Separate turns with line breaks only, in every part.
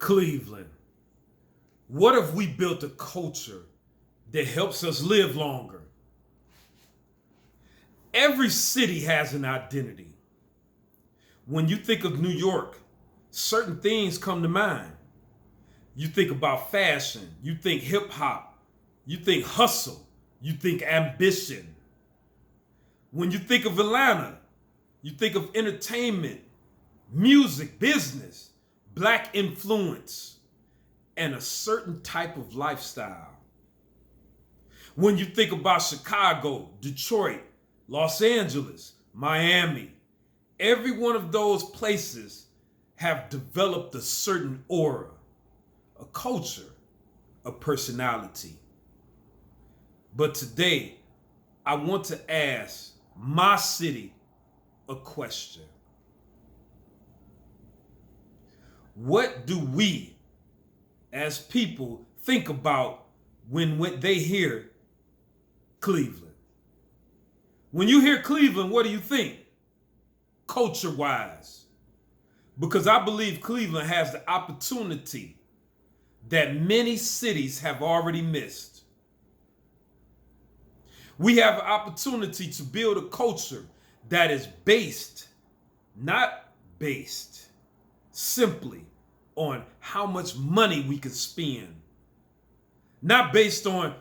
Cleveland, what if we built a culture that helps us live longer? Every city has an identity. When you think of New York, certain things come to mind. You think about fashion, you think hip hop, you think hustle, you think ambition. When you think of Atlanta, you think of entertainment, music, business, black influence, and a certain type of lifestyle. When you think about Chicago, Detroit, Los Angeles, Miami, every one of those places have developed a certain aura, a culture, a personality. But today, I want to ask my city a question. What do we as people think about when they hear Cleveland? When you hear Cleveland, what do you think? Culture-wise. Because I believe Cleveland has the opportunity that many cities have already missed. We have an opportunity to build a culture that is not based simply on how much money we can spend. Not based on,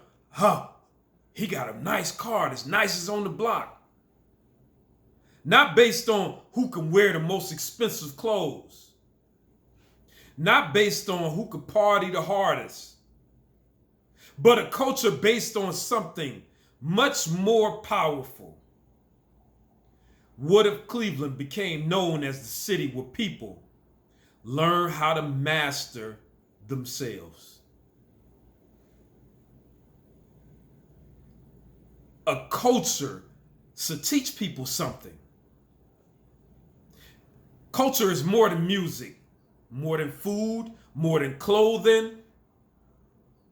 he got a nice car that's nicest on the block. Not based on who can wear the most expensive clothes. Not based on who can party the hardest. But a culture based on something much more powerful. What if Cleveland became known as the city where people learn how to master themselves? A culture should teach people something. Culture is more than music, more than food, more than clothing.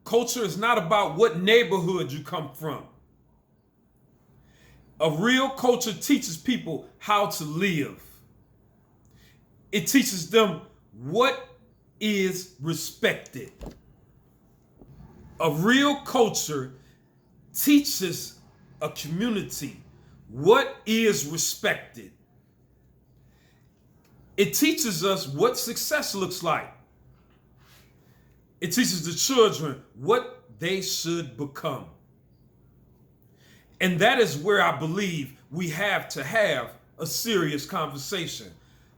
Culture is not about what neighborhood you come from. A real culture teaches people how to live. It teaches them what is respected. A real culture teaches a community what is respected. It teaches us what success looks like. It teaches the children what they should become. And that is where I believe we have to have a serious conversation.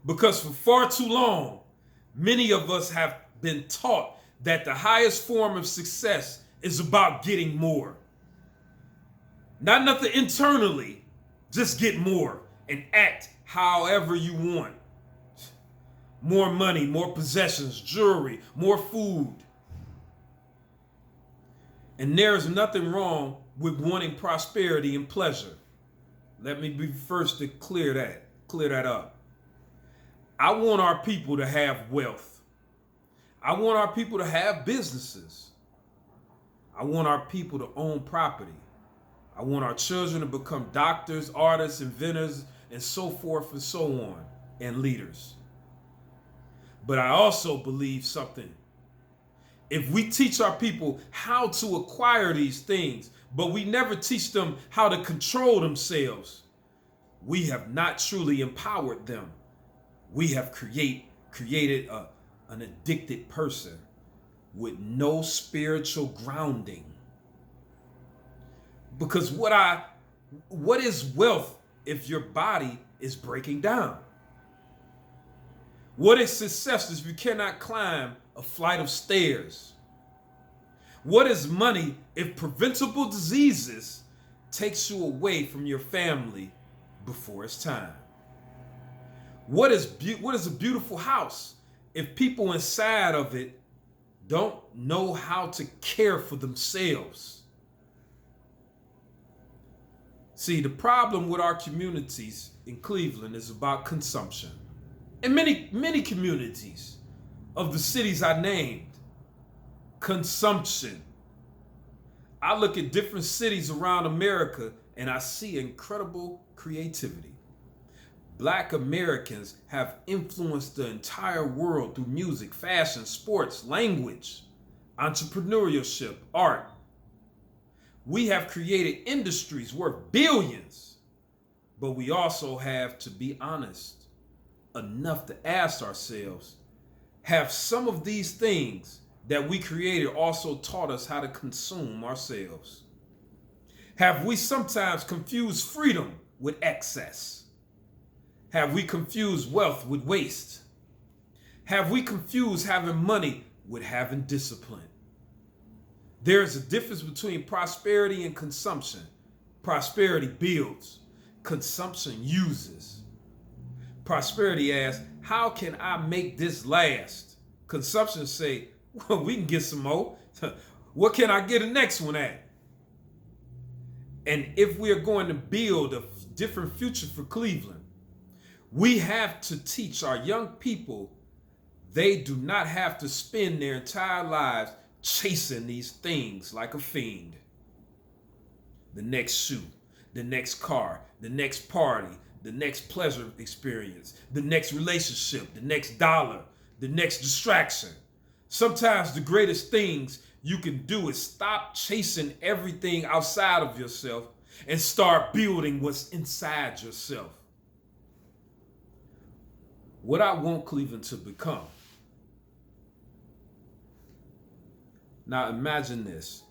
Because for far too long, many of us have been taught that the highest form of success is about getting more. Not nothing internally, just get more and act however you want. More money, more possessions, jewelry, more food. And there is nothing wrong with wanting prosperity and pleasure. Let me be first to clear that up. I want our people to have wealth. I want our people to have businesses. I want our people to own property. I want our children to become doctors, artists, inventors, and so forth and so on, and leaders. But I also believe something. If we teach our people how to acquire these things, but we never teach them how to control themselves, we have not truly empowered them. We have created an addicted person with no spiritual grounding. Because what is wealth if your body is breaking down? What is success if you cannot climb a flight of stairs? What is money if preventable diseases takes you away from your family before it's time? What is a beautiful house if people inside of it don't know how to care for themselves? See, the problem with our communities in Cleveland is about consumption. In many communities of the cities I named, consumption. I look at different cities around America and I see incredible creativity. Black Americans have influenced the entire world through music, fashion, sports, language, entrepreneurship, art. We have created industries worth billions, but we also have to be honest enough to ask ourselves, have some of these things that we created also taught us how to consume ourselves? Have we sometimes confused freedom with excess? Have we confused wealth with waste? Have we confused having money with having discipline? There's a difference between prosperity and consumption. Prosperity builds, consumption uses. Prosperity asks, how can I make this last? Consumption say, well, we can get some more. What can I get the next one at? And if we are going to build a different future for Cleveland, we have to teach our young people they do not have to spend their entire lives chasing these things like a fiend. The next shoe, the next car, the next party, the next pleasure experience, the next relationship, the next dollar, the next distraction. Sometimes the greatest things you can do is stop chasing everything outside of yourself and start building what's inside yourself. What I want Cleveland to become. Now imagine this.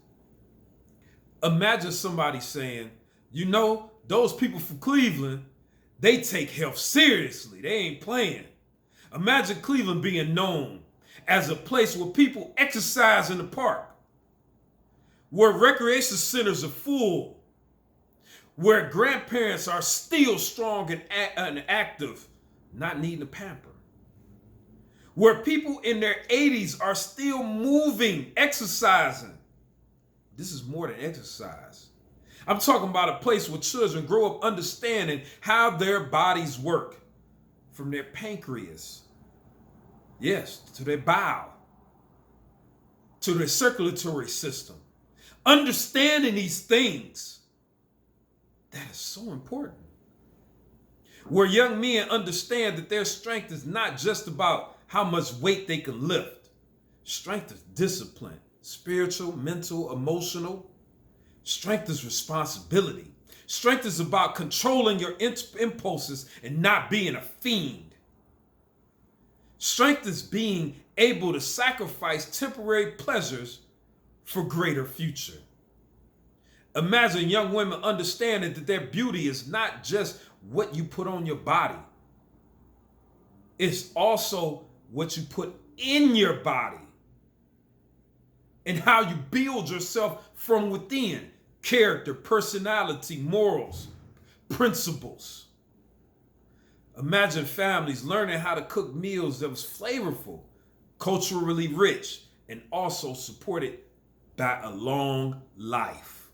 Imagine somebody saying, you know, those people from Cleveland, they take health seriously. They ain't playing. Imagine Cleveland being known as a place where people exercise in the park, where recreation centers are full, where grandparents are still strong and active, not needing a pamper, where people in their 80s are still moving, exercising. This is more than exercise. I'm talking about a place where children grow up understanding how their bodies work, from their pancreas, yes, to their bowel, to their circulatory system. Understanding these things, that is so important. Where young men understand that their strength is not just about how much weight they can lift. Strength is discipline, spiritual, mental, emotional. Strength is responsibility. Strength is about controlling your impulses and not being a fiend. Strength is being able to sacrifice temporary pleasures for greater future. Imagine young women understanding that their beauty is not just what you put on your body. It's also what you put in your body and how you build yourself from within. Character, personality, morals, principles. Imagine families learning how to cook meals that was flavorful, culturally rich, and also supported by a long life.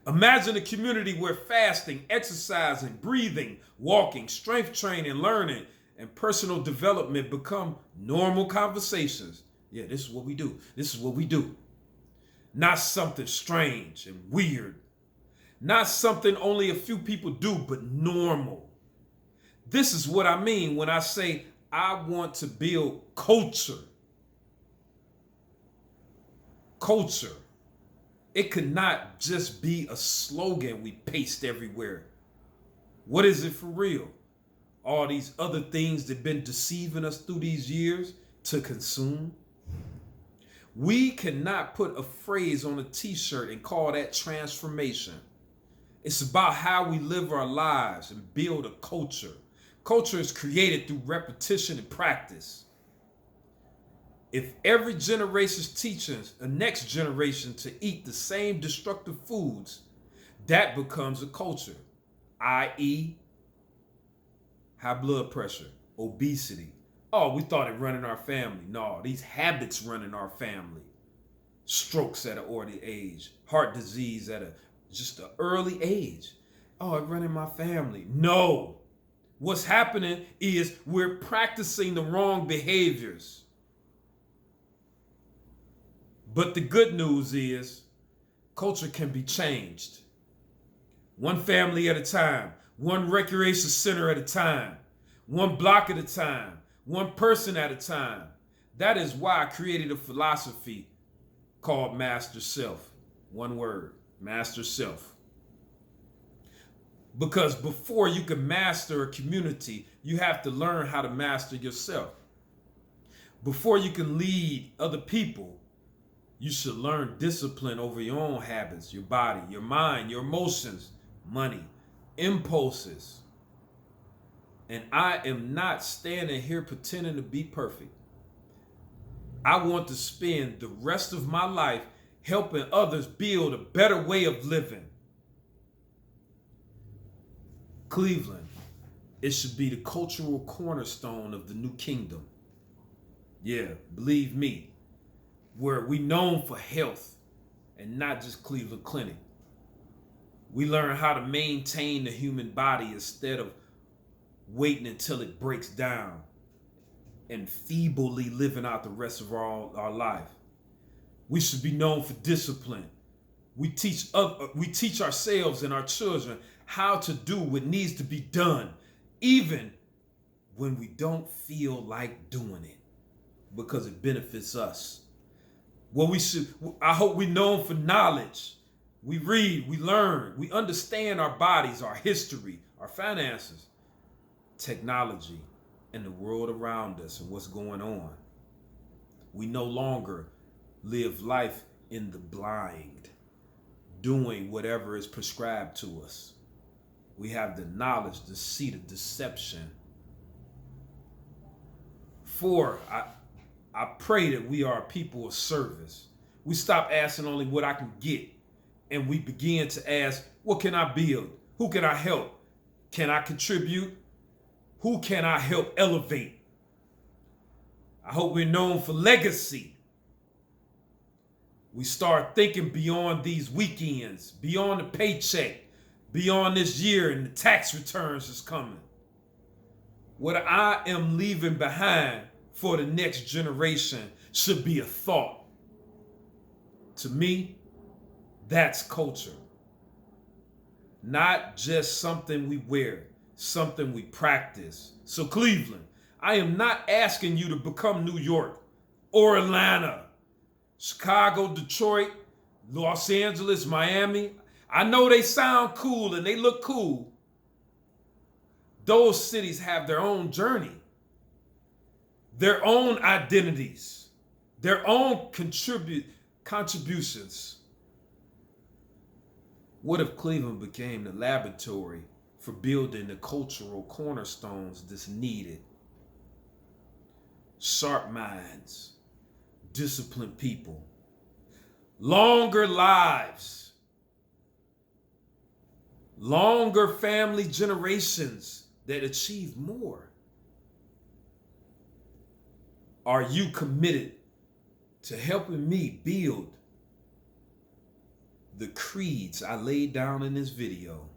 Imagine a community where fasting, exercising, breathing, walking, strength training, learning, and personal development become normal conversations. Yeah, this is what we do. This is what we do. Not something strange and weird. Not something only a few people do, but normal. This is what I mean when I say I want to build culture. Culture. It could not just be a slogan we paste everywhere. What is it for real? All these other things that have been deceiving us through these years to consume? We cannot put a phrase on a t-shirt and call that transformation. It's about how we live our lives and build a culture. Culture is created through repetition and practice. If every generation teaches the next generation to eat the same destructive foods, that becomes a culture, i.e., high blood pressure, obesity. Oh, we thought it run in our family. No, these habits run in our family. Strokes at an early age, heart disease at just an early age. Oh, it run in my family. No. What's happening is we're practicing the wrong behaviors. But the good news is culture can be changed. One family at a time, one recreation center at a time, one block at a time, one person at a time. That is why I created a philosophy called Master Self. One word, Master Self. Because before you can master a community, you have to learn how to master yourself. Before you can lead other people, you should learn discipline over your own habits, your body, your mind, your emotions, money, impulses. And I am not standing here pretending to be perfect. I want to spend the rest of my life helping others build a better way of living. Cleveland, it should be the cultural cornerstone of the new kingdom. Yeah, believe me, where we known for health and not just Cleveland Clinic. We learn how to maintain the human body instead of waiting until it breaks down and feebly living out the rest of our life. We should be known for discipline. We teach ourselves and our children how to do what needs to be done, even when we don't feel like doing it, because it benefits us. I hope we're known for knowledge. We read, we learn, we understand our bodies, our history, our finances, technology, and the world around us and what's going on. We no longer live life in the blind, doing whatever is prescribed to us. We have the knowledge to see the deception. 4, I pray that we are a people of service. We stop asking only what I can get, and we begin to ask, what can I build? Who can I help? Can I contribute? Who can I help elevate? I hope we're known for legacy. We start thinking beyond these weekends, beyond the paycheck, beyond this year and the tax returns is coming. What I am leaving behind for the next generation should be a thought. To me, that's culture. Not just something we wear, something we practice. So Cleveland, I am not asking you to become New York or Atlanta, Chicago, Detroit, Los Angeles, Miami. I know they sound cool and they look cool. Those cities have their own journey, their own identities, their own contributions. What if Cleveland became the laboratory for building the cultural cornerstones that's needed? Sharp minds, disciplined people, longer lives, longer family generations that achieve more. Are you committed to helping me build the creeds I laid down in this video?